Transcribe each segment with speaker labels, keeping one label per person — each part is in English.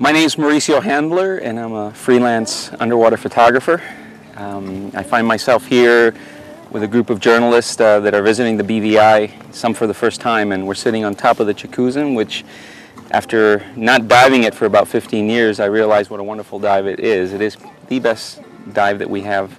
Speaker 1: My name is Mauricio Handler, and I'm a freelance underwater photographer. I find myself here with a group of journalists that are visiting the BVI, some for the first time, and we're sitting on top of the Chikuzen, which, after not diving it for about 15 years, I realized what a wonderful dive it is. It is the best dive that we have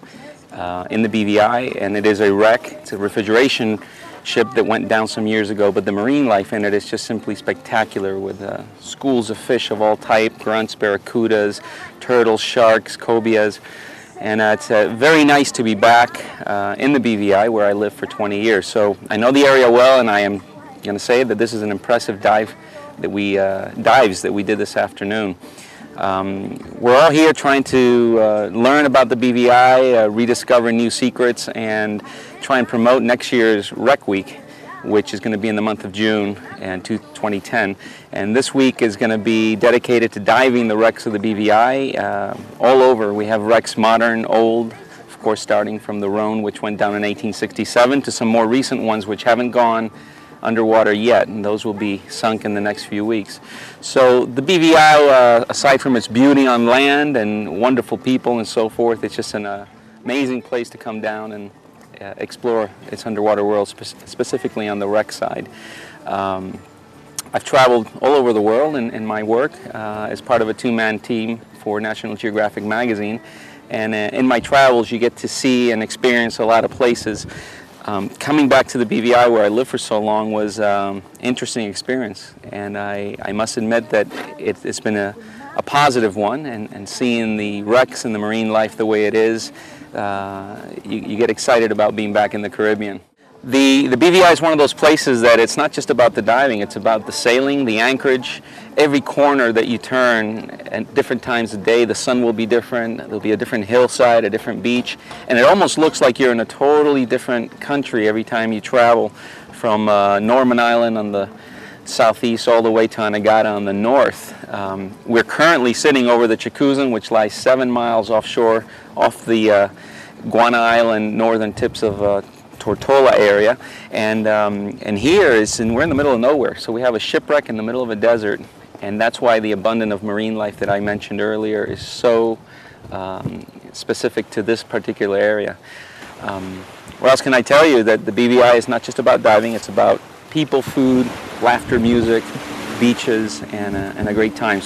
Speaker 1: in the BVI, and it is a wreck. It's a refrigeration ship that went down some years ago, but the marine life in it is just simply spectacular, with schools of fish of all type, grunts, barracudas, turtles, sharks, cobias, and it's very nice to be back in the BVI, where I lived for 20 years. So I know the area well, and I am going to say that this is an impressive dives that we did this afternoon. We're all here trying to learn about the BVI, rediscover new secrets, and try and promote next year's Rec Week, which is going to be in the month of June and 2010. And this week is going to be dedicated to diving the wrecks of the BVI all over. We have wrecks modern, old, of course starting from the Rhone, which went down in 1867, to some more recent ones which haven't gone underwater yet, and those will be sunk in the next few weeks. So the BVI, aside from its beauty on land and wonderful people and so forth, it's just an amazing place to come down and explore its underwater world, specifically on the wreck side. I've traveled all over the world in my work as part of a two-man team for National Geographic magazine, and in my travels you get to see and experience a lot of places. Coming back to the BVI, where I lived for so long, was an interesting experience, and I must admit that it's been a positive one, and seeing the wrecks and the marine life the way it is, you get excited about being back in the Caribbean. The BVI is one of those places that it's not just about the diving, it's about the sailing, the anchorage. Every corner that you turn at different times of day, the sun will be different, there'll be a different hillside, a different beach, and it almost looks like you're in a totally different country every time you travel, from Norman Island on the southeast all the way to Anegada on the north. We're currently sitting over the Chikuzen, which lies 7 miles offshore, off the Guana Island northern tips of Tortola area, and here we're in the middle of nowhere, so we have a shipwreck in the middle of a desert, and that's why the abundance of marine life that I mentioned earlier is so specific to this particular area. What else can I tell you? That the BVI is not just about diving, it's about people, food, laughter, music, beaches, and a great time.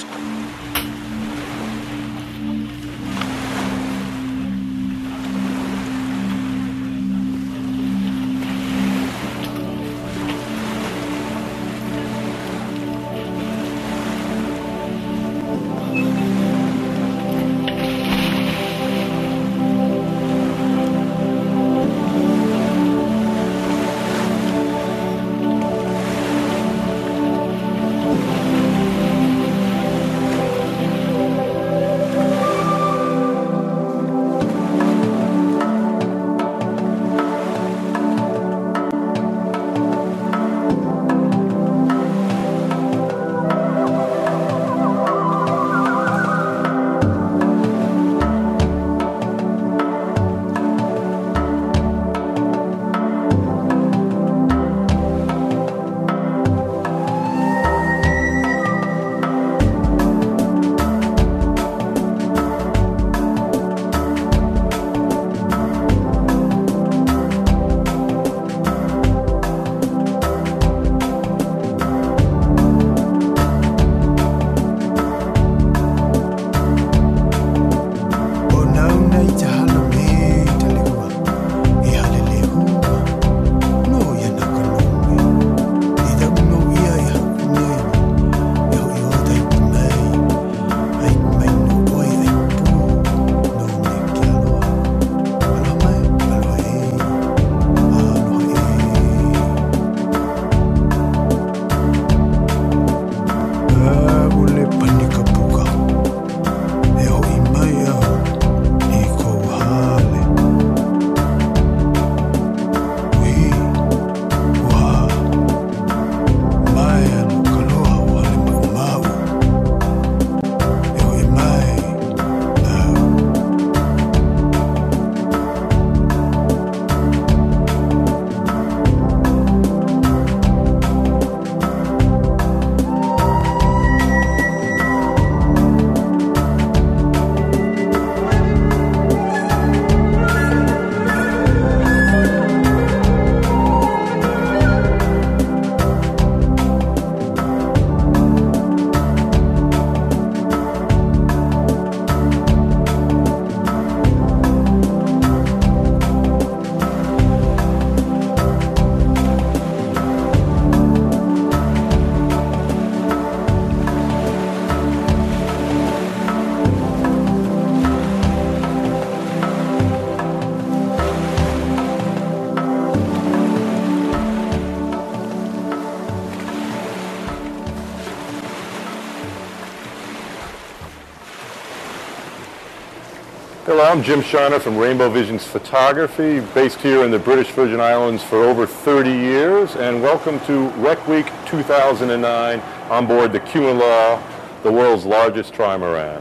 Speaker 2: Hello, I'm Jim Shiner from Rainbow Visions Photography, based here in the British Virgin Islands for over 30 years, and welcome to Rec Week 2009 on board the Q&Law, the world's largest trimaran.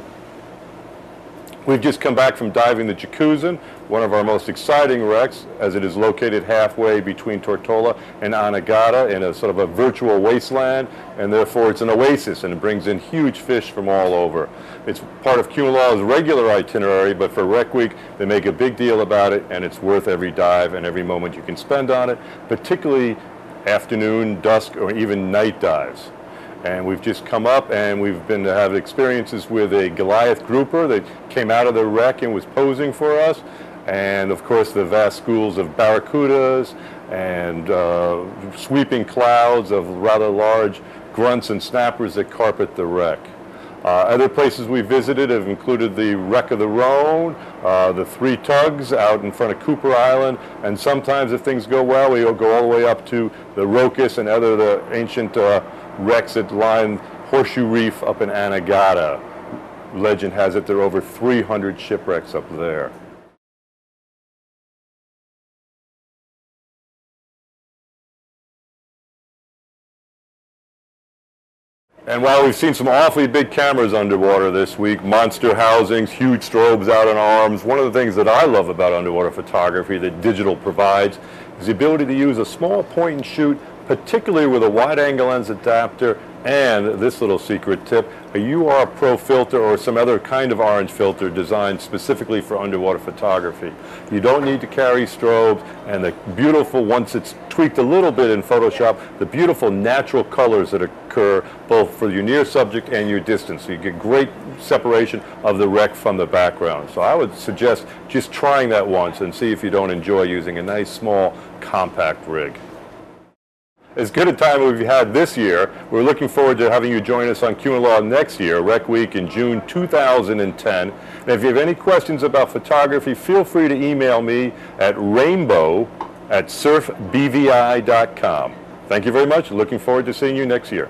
Speaker 2: We've just come back from diving the Jacuzzi, one of our most exciting wrecks, as it is located halfway between Tortola and Anegada in a sort of a virtual wasteland, and therefore it's an oasis and it brings in huge fish from all over. It's part of Q&Law's regular itinerary, but for Rec Week they make a big deal about it, and it's worth every dive and every moment you can spend on it, particularly afternoon, dusk, or even night dives. And we've just come up and we've been to have experiences with a Goliath grouper that came out of the wreck and was posing for us. And of course the vast schools of barracudas and sweeping clouds of rather large grunts and snappers that carpet the wreck. Other places we visited have included the wreck of the Rhone, the 3 tugs out in front of Cooper Island, and sometimes if things go well we'll go all the way up to the Rocus and other the ancient wrecks that line Horseshoe Reef up in Anegada. Legend has it there are over 300 shipwrecks up there. And while we've seen some awfully big cameras underwater this week, monster housings, huge strobes out on arms, one of the things that I love about underwater photography that digital provides is the ability to use a small point and shoot, particularly with a wide-angle lens adapter, and this little secret tip, a UR Pro filter or some other kind of orange filter designed specifically for underwater photography. You don't need to carry strobes, and the beautiful, once it's tweaked a little bit in Photoshop, the beautiful natural colors that occur both for your near subject and your distance. So you get great separation of the wreck from the background. So I would suggest just trying that once and see if you don't enjoy using a nice, small, compact rig. As good a time as we've had this year, we're looking forward to having you join us on Q&Law next year, Rec Week in June 2010. And if you have any questions about photography, feel free to email me at rainbow@surfbvi.com. Thank you very much. Looking forward to seeing you next year.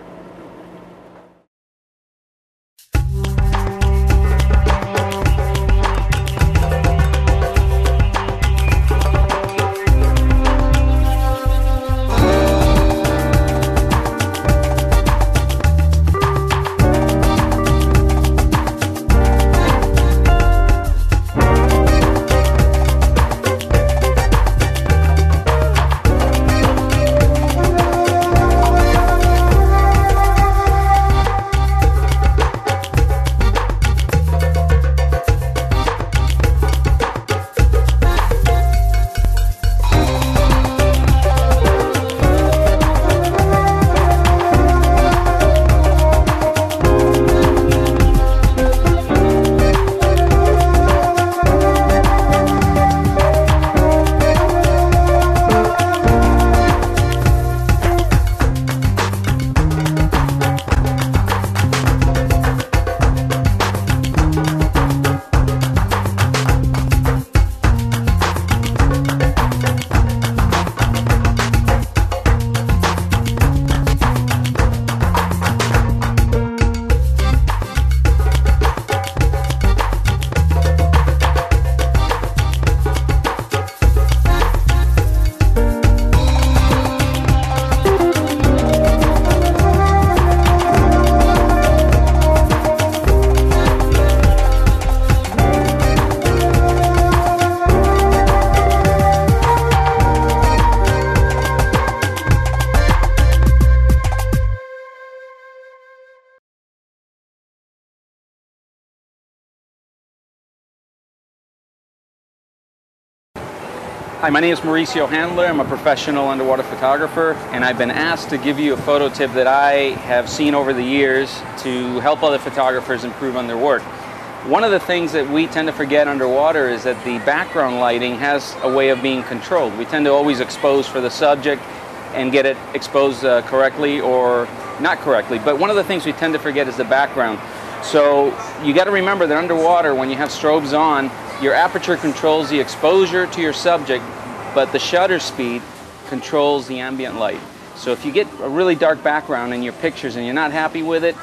Speaker 1: Hi, my name is Mauricio Handler. I'm a professional underwater photographer, and I've been asked to give you a photo tip that I have seen over the years to help other photographers improve on their work. One of the things that we tend to forget underwater is that the background lighting has a way of being controlled. We tend to always expose for the subject and get it exposed correctly or not correctly, but one of the things we tend to forget is the background. So you got to remember that underwater, when you have strobes on, your aperture controls the exposure to your subject, but the shutter speed controls the ambient light. So if you get a really dark background in your pictures and you're not happy with it,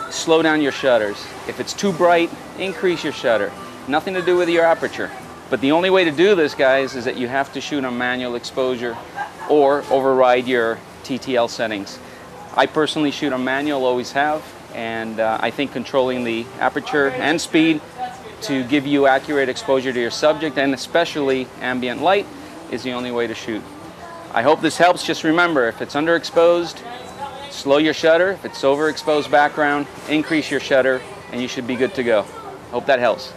Speaker 1: slow down your shutters. If it's too bright, increase your shutter. Nothing to do with your aperture. But the only way to do this, guys, is that you have to shoot on manual exposure or override your TTL settings. I personally shoot on manual, always have, and I think controlling the aperture and speed to give you accurate exposure to your subject, and especially ambient light, is the only way to shoot. I hope this helps. Just remember, if it's underexposed, slow your shutter. If it's overexposed background, increase your shutter, and you should be good to go. Hope that helps.